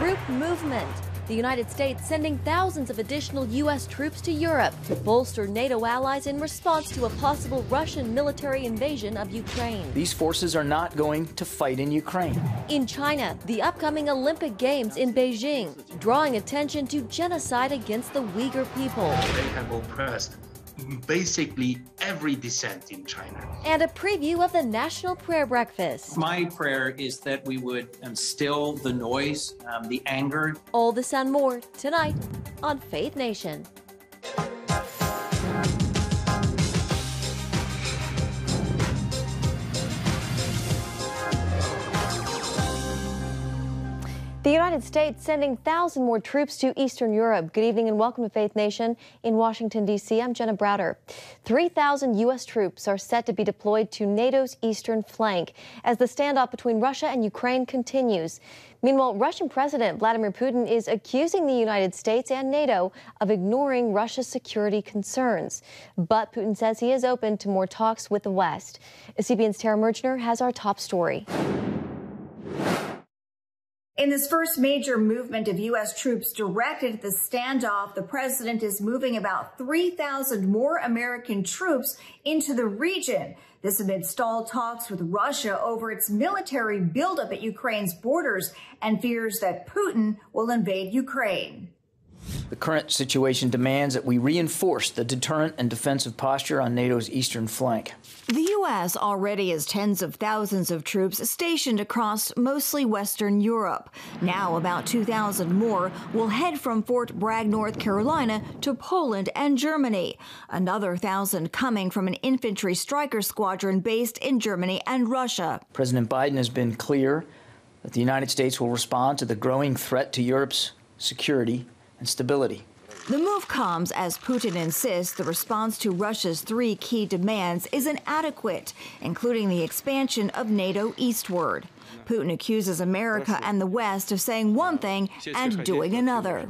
troop movement. The United States sending thousands of additional U.S. troops to Europe to bolster NATO allies in response to a possible Russian military invasion of Ukraine. These forces are not going to fight in Ukraine. In China, the upcoming Olympic Games in Beijing, drawing attention to genocide against the Uyghur people. They have oppressed basically every dissent in China. And a preview of the National Prayer Breakfast. My prayer is that we would still the noise, the anger. All this and more tonight on Faith Nation. The United States sending 1,000 more troops to Eastern Europe. Good evening and welcome to Faith Nation in Washington, D.C. I'm Jenna Browder. 3,000 U.S. troops are set to be deployed to NATO's eastern flank as the standoff between Russia and Ukraine continues. Meanwhile, Russian President Vladimir Putin is accusing the United States and NATO of ignoring Russia's security concerns. But Putin says he is open to more talks with the West. CBN's Tara Merchner has our top story. In this first major movement of U.S. troops directed at the standoff, the president is moving about 3,000 more American troops into the region. This amid stalled talks with Russia over its military buildup at Ukraine's borders and fears that Putin will invade Ukraine. The current situation demands that we reinforce the deterrent and defensive posture on NATO's eastern flank. The U.S. already has tens of thousands of troops stationed across mostly Western Europe. Now about 2,000 more will head from Fort Bragg, North Carolina to Poland and Germany. Another 1,000 coming from an infantry striker squadron based in Germany and Russia. President Biden has been clear that the United States will respond to the growing threat to Europe's security and stability. The move comes as Putin insists the response to Russia's three key demands is inadequate, including the expansion of NATO eastward. Putin accuses America and the West of saying one thing and doing another.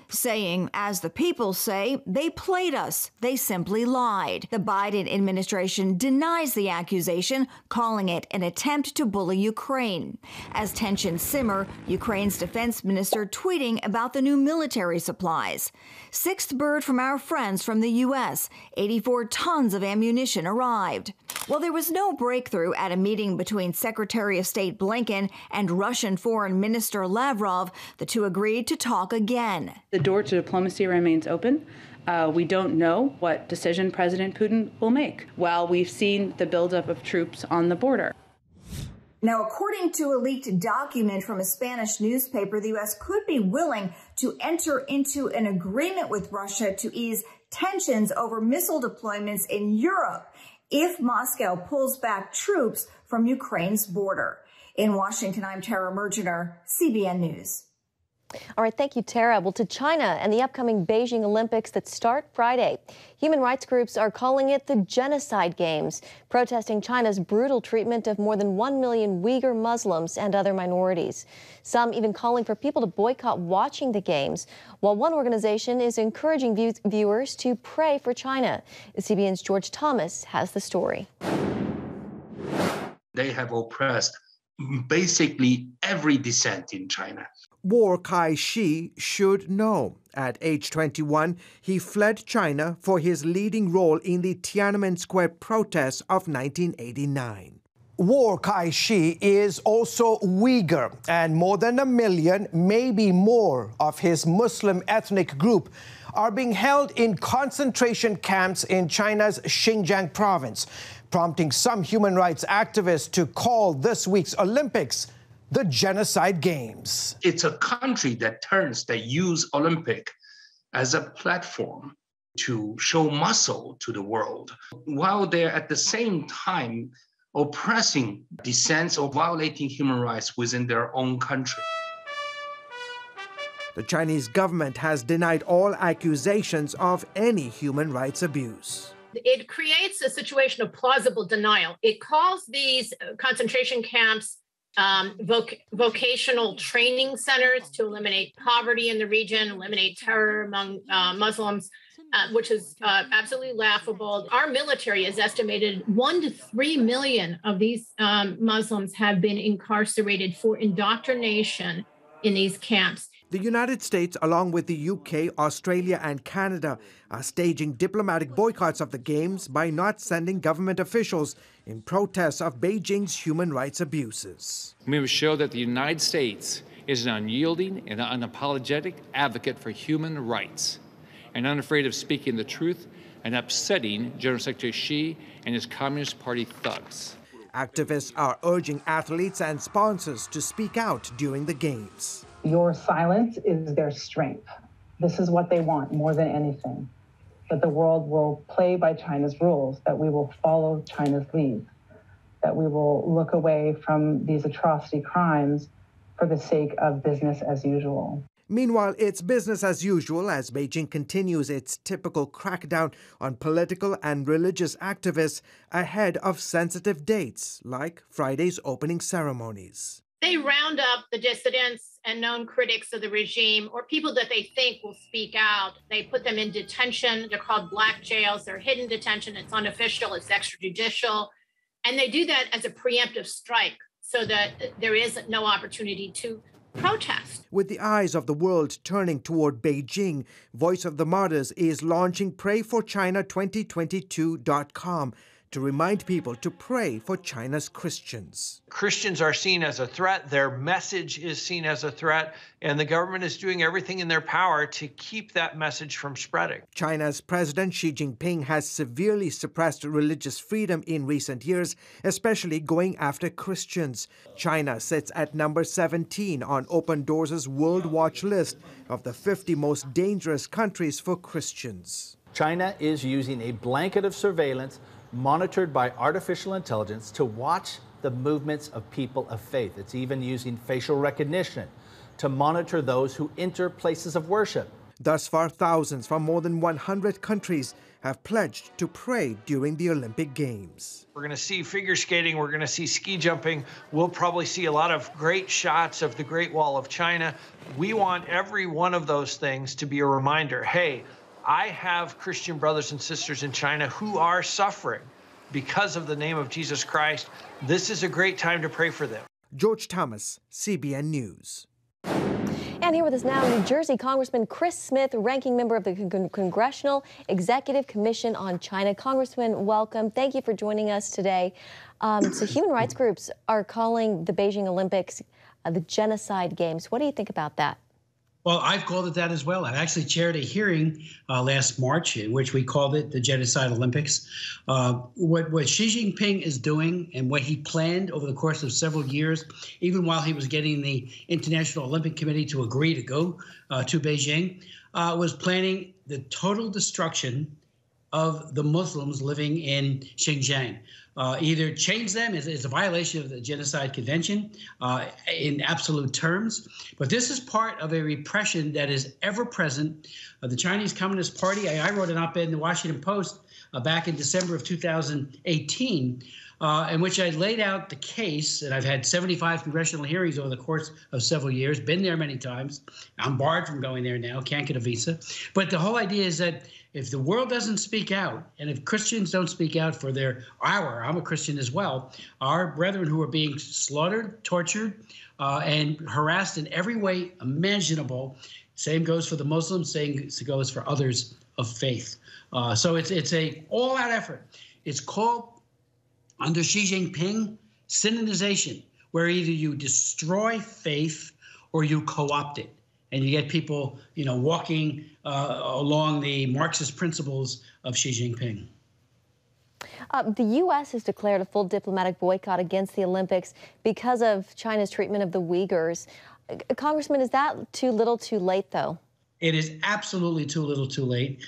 Saying, as the people say, they played us. They simply lied. The Biden administration denies the accusation, calling it an attempt to bully Ukraine. As tensions simmer, Ukraine's defense minister tweeting about the new military supplies. Sixth bird from our friends from the U.S., 84 tons of ammunition arrived. Well, there was no breakthrough at a meeting between Secretary of State Blinken and Russian Foreign Minister Lavrov. The two agreed to talk again. The door to diplomacy remains open. We don't know what decision President Putin will make while we've seen the buildup of troops on the border. Now, according to a leaked document from a Spanish newspaper, the U.S. could be willing to enter into an agreement with Russia to ease tensions over missile deployments in Europe if Moscow pulls back troops from Ukraine's border. In Washington, I'm Tara Merchner, CBN News. All right, thank you, Tara. Well, to China and the upcoming Beijing Olympics that start Friday. Human rights groups are calling it the Genocide Games, protesting China's brutal treatment of more than 1 million Uyghur Muslims and other minorities. Some even calling for people to boycott watching the games, while one organization is encouraging viewers to pray for China. CBN's George Thomas has the story. They have oppressed basically every dissent in China. Wu Kai-shi should know. At age 21, he fled China for his leading role in the Tiananmen Square protests of 1989. Wu Kai-shi is also Uyghur, and more than 1 million, maybe more, of his Muslim ethnic group are being held in concentration camps in China's Xinjiang province, prompting some human rights activists to call this week's Olympics the Genocide Games. It's a country that turns the Youth Olympic as a platform to show muscle to the world, while they're at the same time oppressing dissents or violating human rights within their own country. The Chinese government has denied all accusations of any human rights abuse. It creates a situation of plausible denial. It calls these concentration camps vocational training centers to eliminate poverty in the region, eliminate terror among Muslims. which is absolutely laughable. Our military is estimated 1 to 3 million of these Muslims have been incarcerated for indoctrination in these camps. The United States, along with the UK, Australia, and Canada, are staging diplomatic boycotts of the Games by not sending government officials in protest of Beijing's human rights abuses. We must show that the United States is an unyielding and unapologetic advocate for human rights and unafraid of speaking the truth and upsetting General Secretary Xi and his Communist Party thugs. Activists are urging athletes and sponsors to speak out during the Games. Your silence is their strength. This is what they want more than anything, that the world will play by China's rules, that we will follow China's lead, that we will look away from these atrocity crimes for the sake of business as usual. Meanwhile, it's business as usual as Beijing continues its typical crackdown on political and religious activists ahead of sensitive dates like Friday's opening ceremonies. They round up the dissidents and known critics of the regime or people that they think will speak out. They put them in detention. They're called black jails. They're hidden detention. It's unofficial. It's extrajudicial. And they do that as a preemptive strike so that there is no opportunity to protest. With the eyes of the world turning toward Beijing, Voice of the Martyrs is launching PrayForChina2022.com to remind people to pray for China's Christians. Christians are seen as a threat, their message is seen as a threat, and the government is doing everything in their power to keep that message from spreading. China's President Xi Jinping has severely suppressed religious freedom in recent years, especially going after Christians. China sits at number 17 on Open Doors' World Watch list of the 50 most dangerous countries for Christians. China is using a blanket of surveillance monitored by artificial intelligence to watch the movements of people of faith. It's even using facial recognition to monitor those who enter places of worship. Thus far, thousands from more than 100 countries have pledged to pray during the Olympic Games. We're going to see figure skating, we're going to see ski jumping, we'll probably see a lot of great shots of the Great Wall of China. We want every one of those things to be a reminder, hey, I have Christian brothers and sisters in China who are suffering because of the name of Jesus Christ. This is a great time to pray for them. George Thomas, CBN News. And here with us now, New Jersey Congressman Chris Smith, ranking member of the Congressional Executive Commission on China. Congressman, welcome. Thank you for joining us today. So human rights groups are calling the Beijing Olympics the Genocide Games. What do you think about that? Well, I've called it that as well. I actually chaired a hearing last March in which we called it the Genocide Olympics. What Xi Jinping is doing and what he planned over the course of several years, even while he was getting the International Olympic Committee to agree to go to Beijing, was planning the total destruction of the Muslims living in Xinjiang. Either change them is a violation of the Genocide Convention in absolute terms. But this is part of a repression that is ever present. The Chinese Communist Party, I wrote an op-ed in the Washington Post back in December of 2018, in which I laid out the case, and I've had 75 congressional hearings over the course of several years, been there many times. I'm barred from going there now, can't get a visa. But the whole idea is that if the world doesn't speak out, and if Christians don't speak out for I'm a Christian as well, our brethren who are being slaughtered, tortured, and harassed in every way imaginable, same goes for the Muslims, same goes for others of faith. So it's a all-out effort. It's called, under Xi Jinping, Sinonization, where either you destroy faith or you co-opt it. And you get people, walking along the Marxist principles of Xi Jinping. The U.S. has declared a full diplomatic boycott against the Olympics because of China's treatment of the Uyghurs. Congressman, is that too little too late, though? It is absolutely too little too late.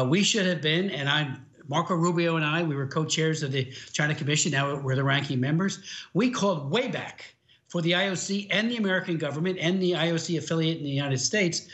We should have been, and Marco Rubio and I, we were co-chairs of the China Commission. Now we're the ranking members. We called way back for the IOC and the American government and the IOC affiliate in the United States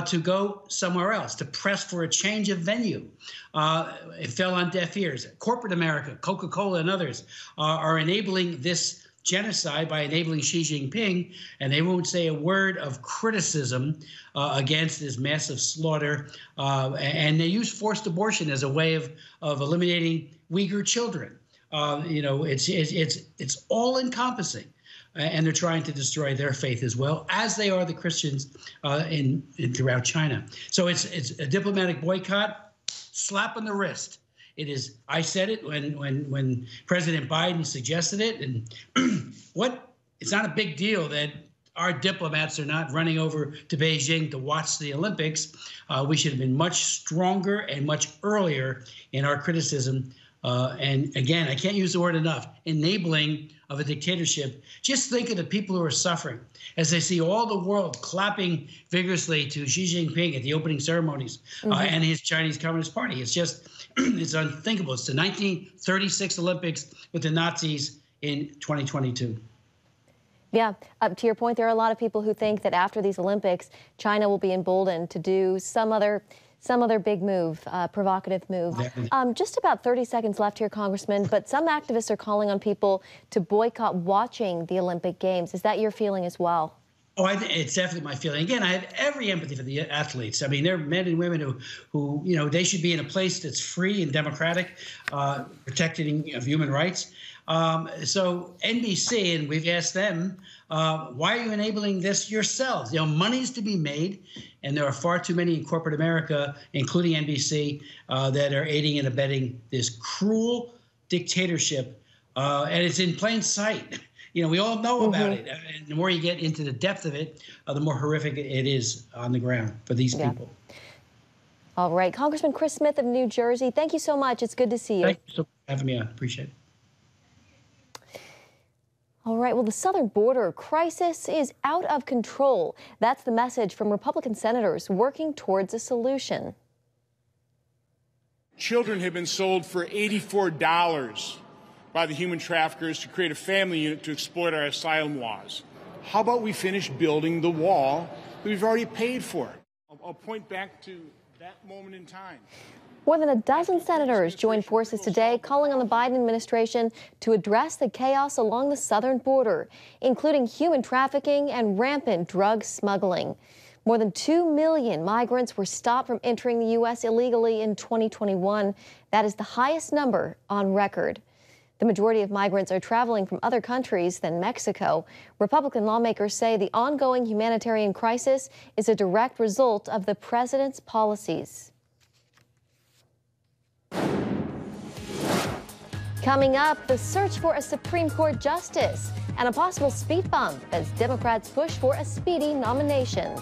to go somewhere else, to press for a change of venue. It fell on deaf ears. Corporate America, Coca-Cola and others are enabling this genocide by enabling Xi Jinping, and they won't say a word of criticism against this massive slaughter. And they use forced abortion as a way of eliminating Uyghur children. It's all encompassing. And they're trying to destroy their faith as well, as they are the Christians throughout China. So it's a diplomatic boycott, slap on the wrist. It is. I said it when President Biden suggested it, and it's not a big deal that our diplomats are not running over to Beijing to watch the Olympics. We should have been much stronger and much earlier in our criticism. And again, I can't use the word enough, enabling of a dictatorship. Just think of the people who are suffering as they see all the world clapping vigorously to Xi Jinping at the opening ceremonies and his Chinese Communist Party. It's just, it's unthinkable. It's the 1936 Olympics with the Nazis in 2022. Yeah, to your point, there are a lot of people who think that after these Olympics, China will be emboldened to do some other big move, provocative move. Just about 30 seconds left here, Congressman, but some activists are calling on people to boycott watching the Olympic Games. Is that your feeling as well? Oh, it's definitely my feeling. Again, I have every empathy for the athletes. I mean, they're men and women who they should be in a place that's free and democratic, protecting of human rights. So NBC, and we've asked them, why are you enabling this yourselves? Money's to be made, and there are far too many in corporate America, including NBC, that are aiding and abetting this cruel dictatorship, and it's in plain sight. We all know about it, and the more you get into the depth of it, the more horrific it is on the ground for these people. All right, Congressman Chris Smith of New Jersey, thank you so much. It's good to see you. Thank you so much for having me on. Appreciate it. All right, well, the southern border crisis is out of control. That's the message from Republican senators working towards a solution. Children have been sold for $84 by the human traffickers to create a family unit to exploit our asylum laws. How about we finish building the wall that we've already paid for? I'll point back to that moment in time. More than a dozen senators joined forces today, calling on the Biden administration to address the chaos along the southern border, including human trafficking and rampant drug smuggling. More than 2 million migrants were stopped from entering the U.S. illegally in 2021. That is the highest number on record. The majority of migrants are traveling from other countries than Mexico. Republican lawmakers say the ongoing humanitarian crisis is a direct result of the president's policies. Coming up, the search for a Supreme Court justice and a possible speed bump as Democrats push for a speedy nomination.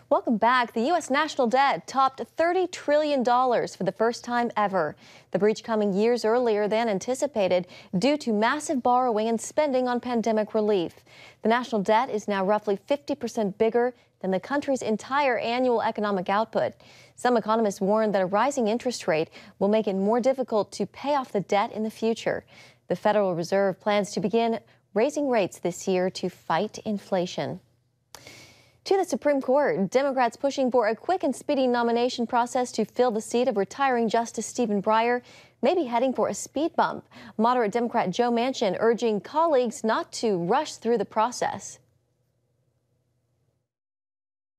Welcome back. The U.S. national debt topped $30 trillion for the first time ever. The breach coming years earlier than anticipated due to massive borrowing and spending on pandemic relief. The national debt is now roughly 50% bigger than the country's entire annual economic output. Some economists warn that a rising interest rate will make it more difficult to pay off the debt in the future. The Federal Reserve plans to begin raising rates this year to fight inflation. To the Supreme Court, Democrats pushing for a quick and speedy nomination process to fill the seat of retiring Justice Stephen Breyer may be heading for a speed bump. Moderate Democrat Joe Manchin urging colleagues not to rush through the process.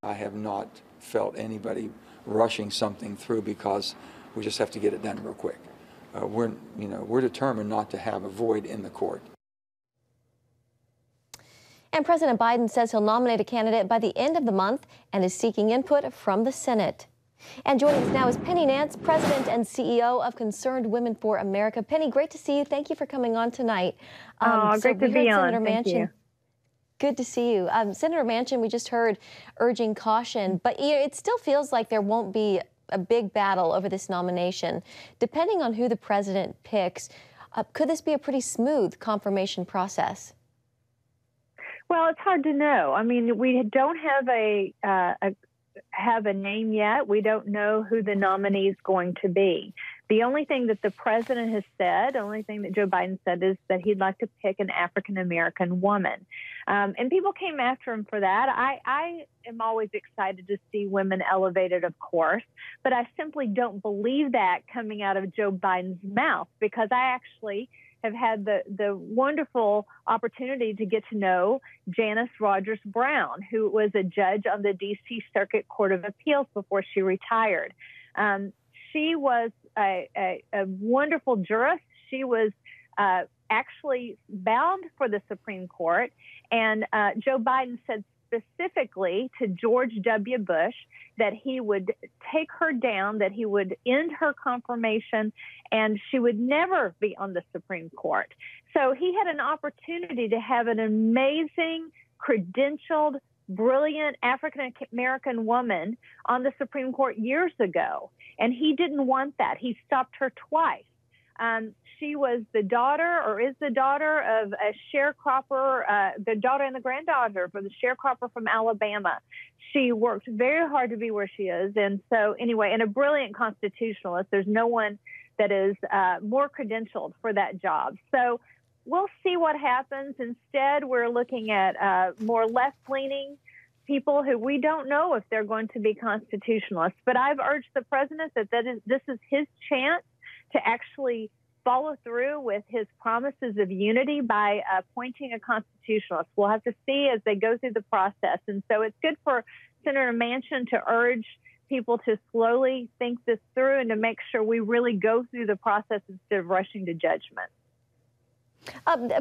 I have not felt anybody rushing something through because we just have to get it done real quick. We're determined not to have a void in the court. And President Biden says he'll nominate a candidate by the end of the month and is seeking input from the Senate. And joining us now is Penny Nance, President and CEO of Concerned Women for America. Penny, great to see you. Thank you for coming on tonight. Great to be on. Thank you. Good to see you. Senator Manchin, we just heard urging caution, but it still feels like there won't be a big battle over this nomination. Depending on who the president picks, could this be a pretty smooth confirmation process? Well, it's hard to know. I mean, we don't have a name yet. We don't know who the nominee is going to be. The only thing that the president has said, the only thing that Joe Biden said is that he'd like to pick an African-American woman. And people came after him for that. I am always excited to see women elevated, of course, but I simply don't believe that coming out of Joe Biden's mouth, because I actually have had the wonderful opportunity to get to know Janice Rogers Brown, who was a judge on the D.C. Circuit Court of Appeals before she retired. She was a wonderful jurist. She was actually bound for the Supreme Court. And Joe Biden said specifically to George W. Bush that he would take her down, that he would end her confirmation, and she would never be on the Supreme Court. So he had an opportunity to have an amazing, credentialed, brilliant African-American woman on the Supreme Court years ago, and he didn't want that. He stopped her twice. She was the daughter, or is the daughter, of a sharecropper, the daughter and the granddaughter for the sharecropper from Alabama. She worked very hard to be where she is. And so anyway, and a brilliant constitutionalist. There's no one that is more credentialed for that job. So we'll see what happens. Instead, we're looking at more left-leaning people who we don't know if they're going to be constitutionalists. But I've urged the president that this is his chance to actually follow through with his promises of unity by appointing a constitutionalist. We'll have to see as they go through the process. And so it's good for Senator Manchin to urge people to slowly think this through and to make sure we really go through the process instead of rushing to judgment.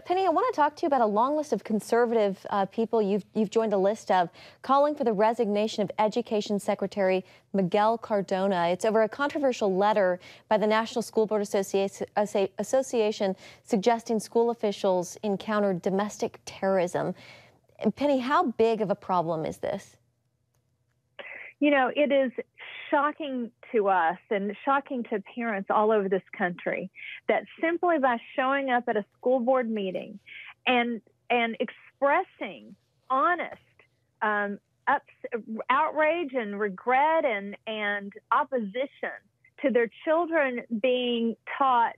Penny, I want to talk to you about a long list of conservative people you've joined a list of calling for the resignation of Education Secretary Miguel Cardona. It's over a controversial letter by the National School Board Association suggesting school officials encountered domestic terrorism. Penny, how big of a problem is this? You know, it is shocking to us and shocking to parents all over this country that simply by showing up at a school board meeting and expressing honest outrage and regret and opposition to their children being taught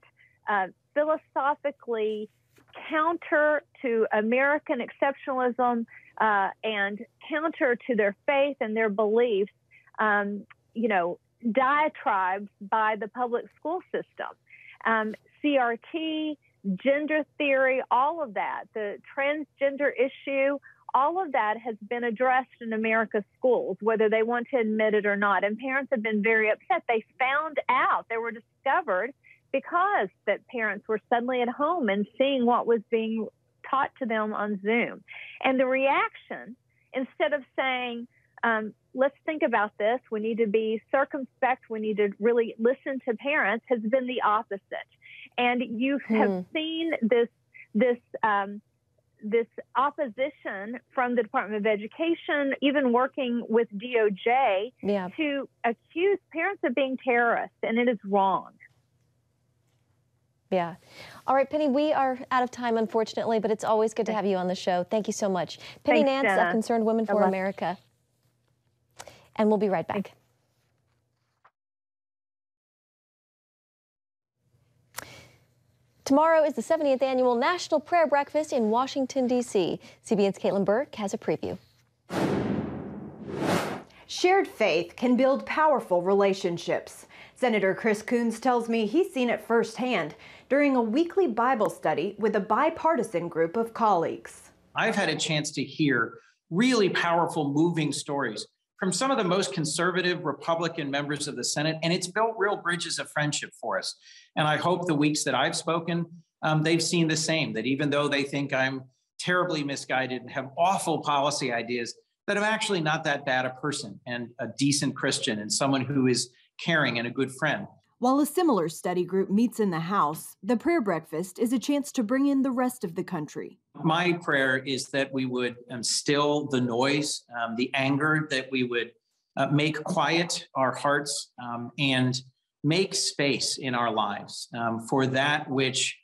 philosophically counter to American exceptionalism and counter to their faith and their beliefs, diatribes by the public school system. CRT, gender theory, all of that, the transgender issue, all of that has been addressed in America's schools, whether they want to admit it or not. And parents have been very upset. They found out, they were discovered because that parents were suddenly at home and seeing what was being taught to them on Zoom. And the reaction, instead of saying, let's think about this, we need to be circumspect, we need to really listen to parents, has been the opposite. And you have seen this opposition from the Department of Education, even working with DOJ, to accuse parents of being terrorists, and it is wrong. Yeah. All right, Penny, we are out of time, unfortunately, but it's always good to have you on the show. Thank you so much. Penny Nance of Concerned Women for America. And we'll be right back. Tomorrow is the 70th Annual National Prayer Breakfast in Washington, D.C. CBN's Caitlin Burke has a preview. Shared faith can build powerful relationships. Senator Chris Coons tells me he's seen it firsthand during a weekly Bible study with a bipartisan group of colleagues. I've had a chance to hear really powerful, moving stories from some of the most conservative Republican members of the Senate, and it's built real bridges of friendship for us. And I hope the weeks that I've spoken, they've seen the same, that even though they think I'm terribly misguided and have awful policy ideas, that I'm actually not that bad a person and a decent Christian and someone who is caring and a good friend. While a similar study group meets in the House, the prayer breakfast is a chance to bring in the rest of the country. My prayer is that we would still the noise, the anger, that we would make quiet our hearts and make space in our lives for that which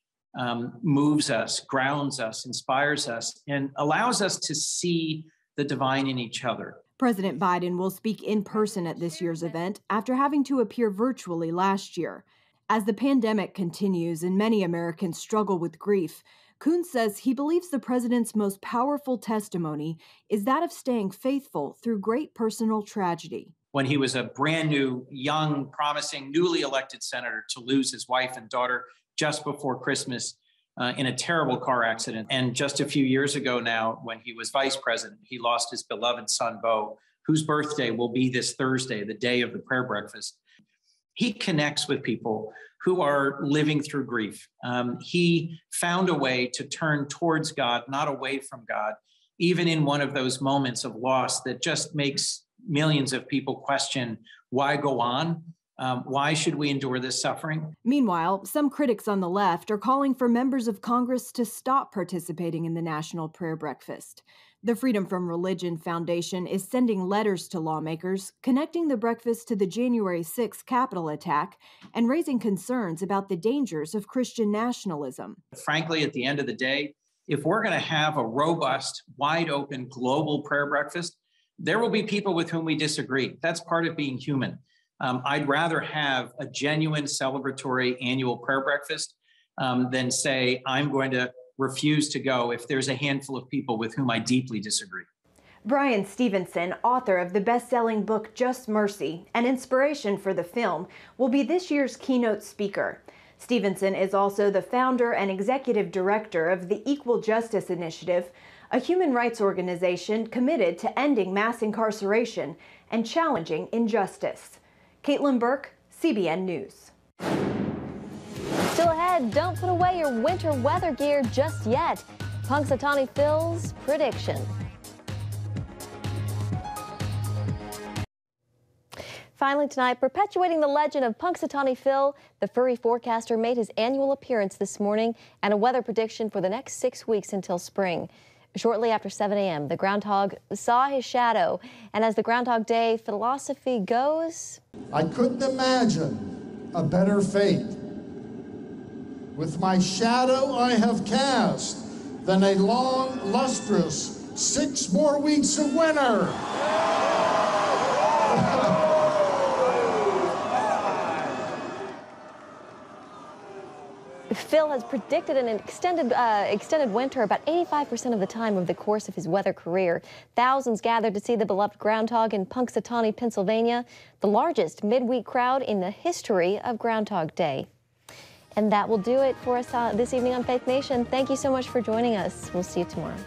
moves us, grounds us, inspires us, and allows us to see the divine in each other. President Biden will speak in person at this year's event after having to appear virtually last year. As the pandemic continues and many Americans struggle with grief, Coons says he believes the president's most powerful testimony is that of staying faithful through great personal tragedy. When he was a brand new, young, promising, newly elected senator, to lose his wife and daughter just before Christmas in a terrible car accident. And just a few years ago now, when he was vice president, he lost his beloved son, Beau, whose birthday will be this Thursday, the day of the prayer breakfast. He connects with people who are living through grief. He found a way to turn towards God, not away from God, even in one of those moments of loss that just makes millions of people question, why go on? Why should we endure this suffering? Meanwhile, some critics on the left are calling for members of Congress to stop participating in the National Prayer Breakfast. The Freedom from Religion Foundation is sending letters to lawmakers connecting the breakfast to the January 6th Capitol attack and raising concerns about the dangers of Christian nationalism. Frankly, at the end of the day, if we're going to have a robust, wide open global prayer breakfast, there will be people with whom we disagree. That's part of being human. I'd rather have a genuine celebratory annual prayer breakfast than say, I'm going to refuse to go if there's a handful of people with whom I deeply disagree. Brian Stevenson, author of the best-selling book Just Mercy, and inspiration for the film, will be this year's keynote speaker. Stevenson is also the founder and executive director of the Equal Justice Initiative, a human rights organization committed to ending mass incarceration and challenging injustice. Caitlin Burke, CBN News. Still ahead, don't put away your winter weather gear just yet. Punxsutawney Phil's prediction. Finally tonight, perpetuating the legend of Punxsutawney Phil, the furry forecaster made his annual appearance this morning and a weather prediction for the next 6 weeks until spring. Shortly after 7 a.m., the groundhog saw his shadow, and as the Groundhog Day philosophy goes, I couldn't imagine a better fate. With my shadow I have cast than a long, lustrous 6 more weeks of winter. Phil has predicted an extended winter about 85% of the time over the course of his weather career. Thousands gathered to see the beloved groundhog in Punxsutawney, Pennsylvania, the largest midweek crowd in the history of Groundhog Day. And that will do it for us this evening on Faith Nation. Thank you so much for joining us. We'll see you tomorrow.